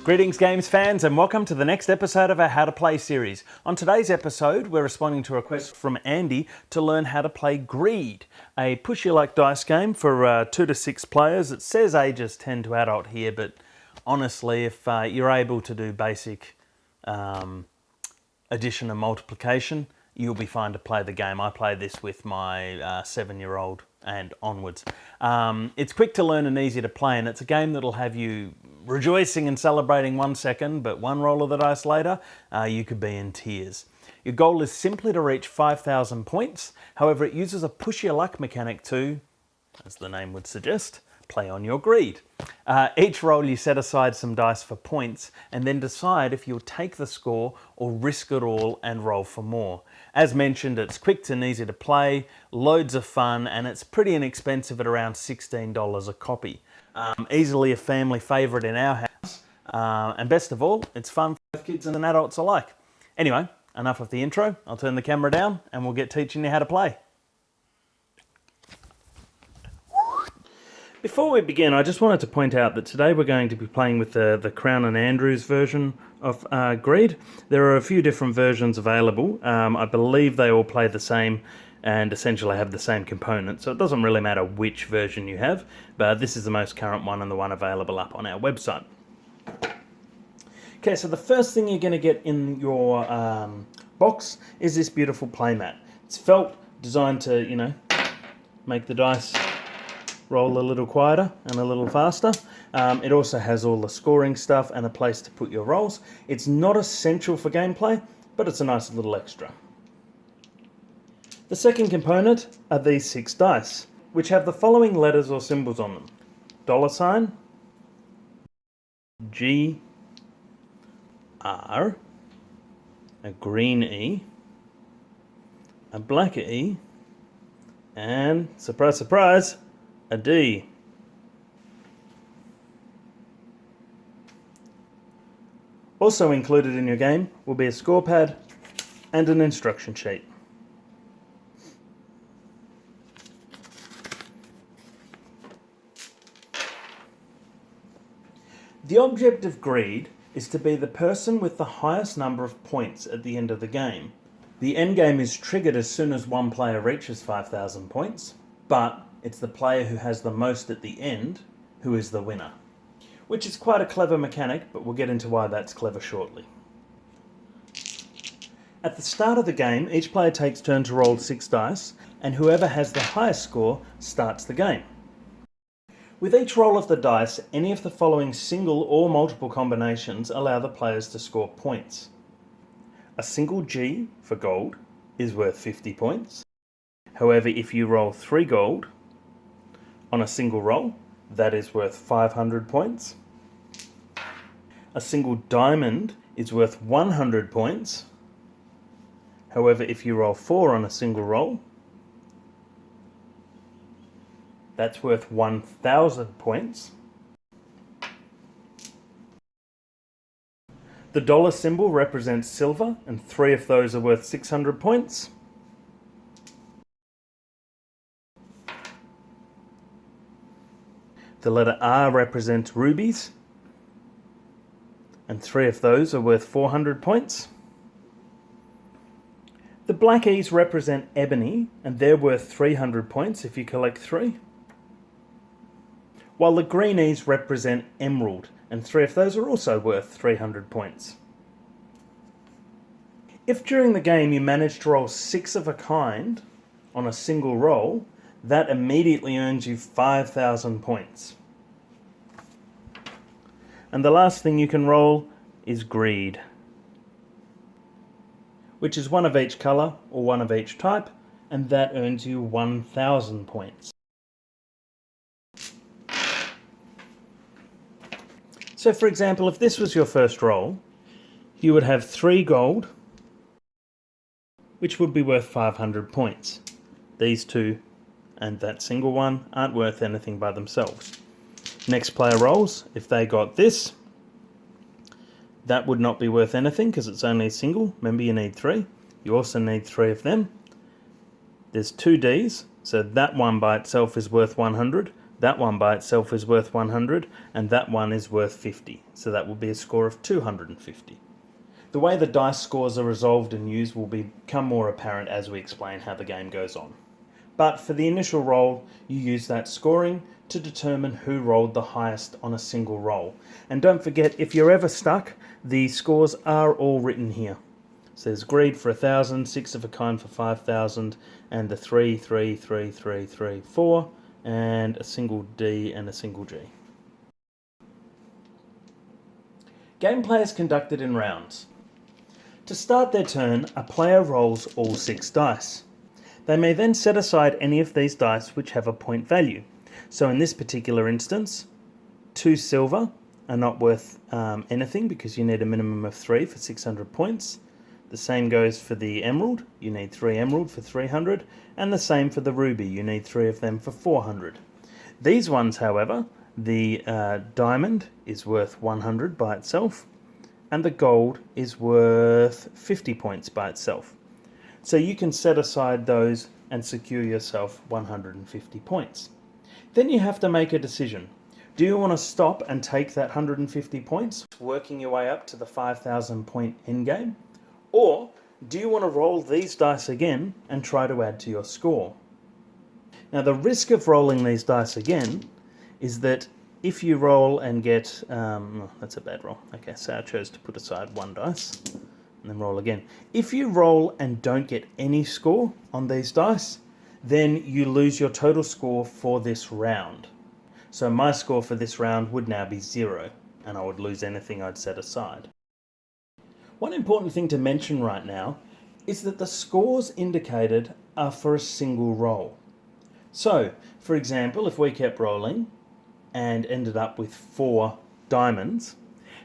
Greetings Games fans, and welcome to the next episode of our How to Play series. On today's episode we're responding to a request from Andy to learn how to play Greed, a push-your-luck dice game for 2 to 6 players. It says ages 10 to adult here, but honestly if you're able to do basic addition and multiplication, you'll be fine to play the game. I play this with my 7-year-old and onwards. It's quick to learn and easy to play, and it's a game that'll have you rejoicing and celebrating 1 second, but one roll of the dice later, you could be in tears. Your goal is simply to reach 5,000 points. However, it uses a push your luck mechanic to, as the name would suggest, play on your greed. Each roll you set aside some dice for points and then decide if you'll take the score or risk it all and roll for more. As mentioned, it's quick and easy to play, loads of fun, and it's pretty inexpensive at around $16 a copy. Easily a family favourite in our house, and best of all, it's fun for kids and adults alike. Anyway, enough of the intro. I'll turn the camera down and we'll get teaching you how to play. Before we begin, I just wanted to point out that today we're going to be playing with the Crown and Andrews version of Greed. There are a few different versions available. I believe they all play the same and essentially have the same components, so it doesn't really matter which version you have, but this is the most current one and the one available up on our website. Okay, so the first thing you're going to get in your box is this beautiful playmat. It's felt, designed to, you know, make the dice roll a little quieter and a little faster. It also has all the scoring stuff and a place to put your rolls. It's not essential for gameplay, but it's a nice little extra. The second component are these 6 dice, which have the following letters or symbols on them: $, G, R, a green E, a black E, and, surprise surprise, a D. Also included in your game will be a score pad and an instruction sheet. The object of Greed is to be the person with the highest number of points at the end of the game. The end game is triggered as soon as one player reaches 5,000 points, but it's the player who has the most at the end who is the winner. Which is quite a clever mechanic, but we'll get into why that's clever shortly. At the start of the game, each player takes turn to roll 6 dice, and whoever has the highest score starts the game. With each roll of the dice, any of the following single or multiple combinations allow the players to score points. A single G for gold is worth 50 points. However, if you roll 3 gold on a single roll, that is worth 500 points. A single diamond is worth 100 points. However, if you roll 4 on a single roll, that's worth 1,000 points. The dollar symbol represents silver, and 3 of those are worth 600 points. The letter R represents rubies, and 3 of those are worth 400 points. The black E's represent ebony, and they're worth 300 points if you collect 3. While the green E's represent emerald, and 3 of those are also worth 300 points. If during the game you manage to roll 6 of a kind on a single roll, that immediately earns you 5,000 points. And the last thing you can roll is Greed, which is 1 of each colour or 1 of each type, and that earns you 1,000 points. So for example, if this was your first roll, you would have 3 gold, which would be worth 500 points. These 2 and that single one aren't worth anything by themselves. Next player rolls. If they got this, that would not be worth anything because it's only a single. Remember, you need 3. You also need 3 of them. There's 2 Ds, so that one by itself is worth 100, that one by itself is worth 100, and that one is worth 50. So that will be a score of 250. The way the dice scores are resolved and used will become more apparent as we explain how the game goes on. But for the initial roll, you use that scoring to determine who rolled the highest on a single roll. And don't forget, if you're ever stuck, the scores are all written here. So there's greed for 1,000, 6 of a kind for 5,000, and the 3, 3, 3, 3, 3, 4, and a single D and a single G. Gameplay is conducted in rounds. To start their turn, a player rolls all 6 dice. They may then set aside any of these dice which have a point value. So in this particular instance, 2 silver are not worth anything because you need a minimum of 3 for 600 points. The same goes for the emerald. You need 3 emerald for 300, and the same for the ruby. You need 3 of them for 400. These ones, however, the diamond is worth 100 by itself, and the gold is worth 50 points by itself. So you can set aside those and secure yourself 150 points. Then you have to make a decision. Do you want to stop and take that 150 points, working your way up to the 5,000 point endgame? Or do you want to roll these dice again and try to add to your score? Now the risk of rolling these dice again is that if you roll and get, that's a bad roll. Okay, so I chose to put aside 1 dice and then roll again. If you roll and don't get any score on these dice, then you lose your total score for this round. So my score for this round would now be 0, and I would lose anything I'd set aside. One important thing to mention right now is that the scores indicated are for a single roll. So, for example, if we kept rolling and ended up with 4 diamonds,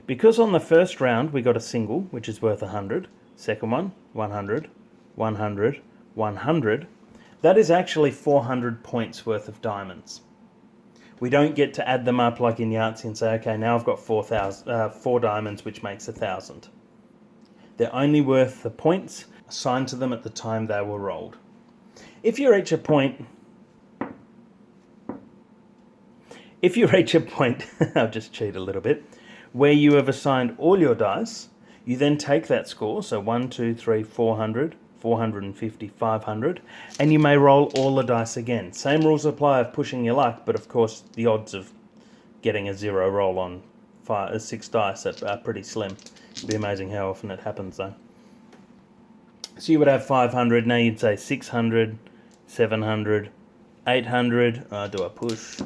because on the first round we got a single, which is worth 100, second one, 100, 100, 100, that is actually 400 points worth of diamonds. We don't get to add them up like in Yahtzee and say, okay, now I've got 4 diamonds, which makes 1,000. They're only worth the points assigned to them at the time they were rolled. If you reach a point, I'll just cheat a little bit, where you have assigned all your dice, you then take that score, so 1, 2, 3, 400, 450, 500, and you may roll all the dice again. Same rules apply of pushing your luck, but of course the odds of getting a 0 roll on 6 dice are pretty slim. It'd be amazing how often it happens though. So you would have 500, now you'd say 600, 700, 800, do I push?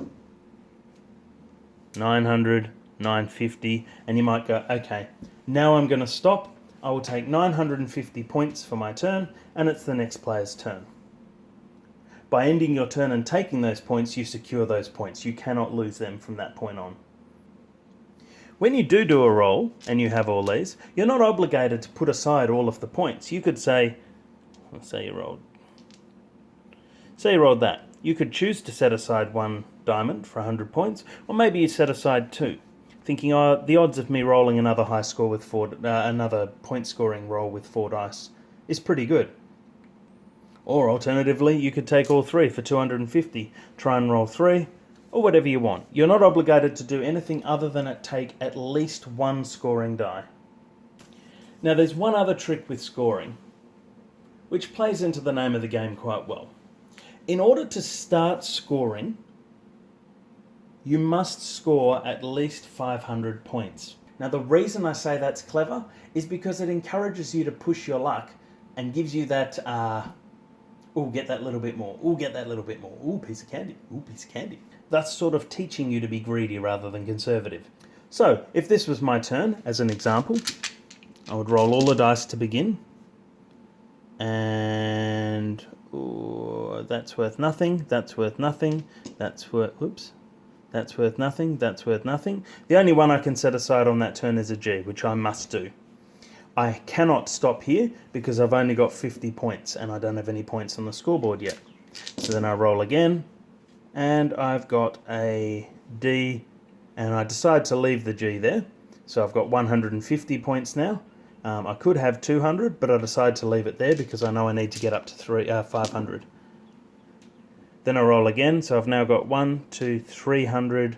900, 950, and you might go, okay, now I'm going to stop. I will take 950 points for my turn, and it's the next player's turn. By ending your turn and taking those points, you secure those points. You cannot lose them from that point on. When you do a roll, and you have all these, you're not obligated to put aside all of the points. You could say, let's say you rolled that. You could choose to set aside 1 diamond for 100 points, or maybe you set aside 2, thinking, oh, the odds of me rolling another high score with another point scoring roll with 4 dice is pretty good. Or alternatively, you could take all 3 for 250, try and roll 3, or whatever you want. You're not obligated to do anything other than take at least 1 scoring die. Now there's one other trick with scoring, which plays into the name of the game quite well. In order to start scoring, you must score at least 500 points. Now the reason I say that's clever is because it encourages you to push your luck and gives you that, oh, get that little bit more, oh, get that little bit more, oh, piece of candy, oh, piece of candy. That's sort of teaching you to be greedy rather than conservative. So, if this was my turn, as an example, I would roll all the dice to begin. And that's worth nothing, that's worth nothing, that's worth, oops, that's worth nothing, that's worth nothing. The only one I can set aside on that turn is a G, which I must do. I cannot stop here because I've only got 50 points and I don't have any points on the scoreboard yet. So then I roll again, and I've got a D, and I decide to leave the G there. So I've got 150 points now. I could have 200, but I decide to leave it there because I know I need to get up to 500. Then I roll again, so I've now got 1, 2, 300,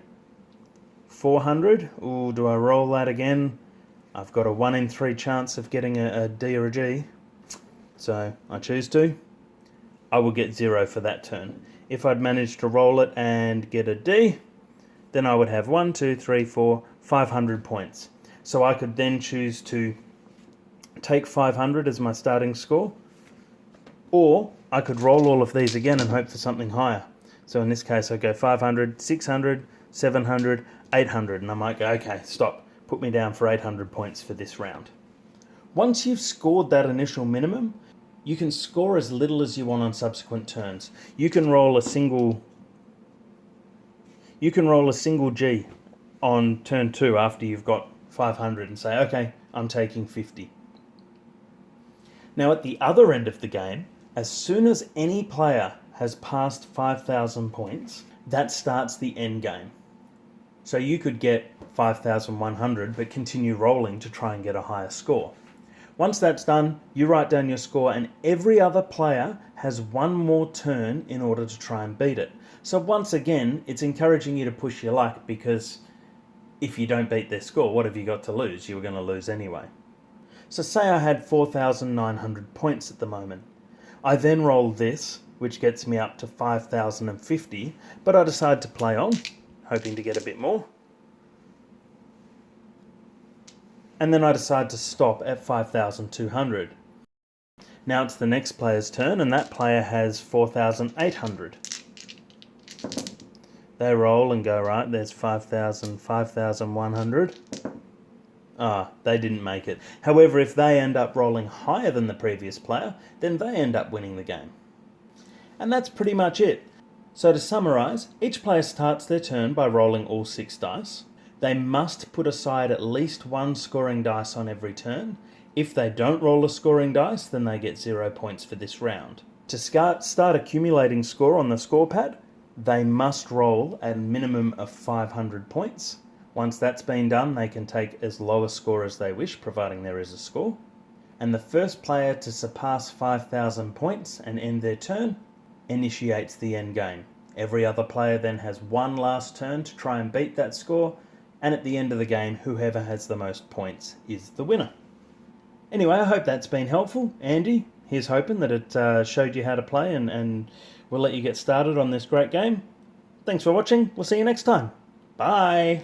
400. Ooh, do I roll that again? I've got a 1 in 3 chance of getting a D or a G, so I choose to. I will get 0 for that turn. If I'd managed to roll it and get a D, then I would have 1, 2, 3, 4, 500 points. So I could then choose to take 500 as my starting score, or I could roll all of these again and hope for something higher. So in this case I go 500, 600, 700, 800, and I might go, okay, stop, put me down for 800 points for this round. Once you've scored that initial minimum, you can score as little as you want on subsequent turns. You can roll a single G on turn 2 after you've got 500 and say, okay, I'm taking 50. Now at the other end of the game, as soon as any player has passed 5,000 points, that starts the end game. So you could get 5,100 but continue rolling to try and get a higher score. Once that's done, you write down your score, and every other player has one more turn in order to try and beat it. So once again, it's encouraging you to push your luck, because if you don't beat their score, what have you got to lose? You were going to lose anyway. So say I had 4,900 points at the moment. I then roll this, which gets me up to 5,050, but I decide to play on, hoping to get a bit more. And then I decide to stop at 5,200. Now it's the next player's turn, and that player has 4,800. They roll and go, right, there's 5,000, 5,100. They didn't make it. However, if they end up rolling higher than the previous player, then they end up winning the game. And that's pretty much it. So to summarise, each player starts their turn by rolling all 6 dice. They must put aside at least 1 scoring dice on every turn. If they don't roll a scoring dice, then they get 0 points for this round. To start accumulating score on the score pad, they must roll at a minimum of 500 points. Once that's been done, they can take as low a score as they wish, providing there is a score. And the first player to surpass 5,000 points and end their turn initiates the end game. Every other player then has one last turn to try and beat that score, and at the end of the game, whoever has the most points is the winner. Anyway, I hope that's been helpful. Andy, here's hoping that it showed you how to play and will let you get started on this great game. Thanks for watching. We'll see you next time. Bye.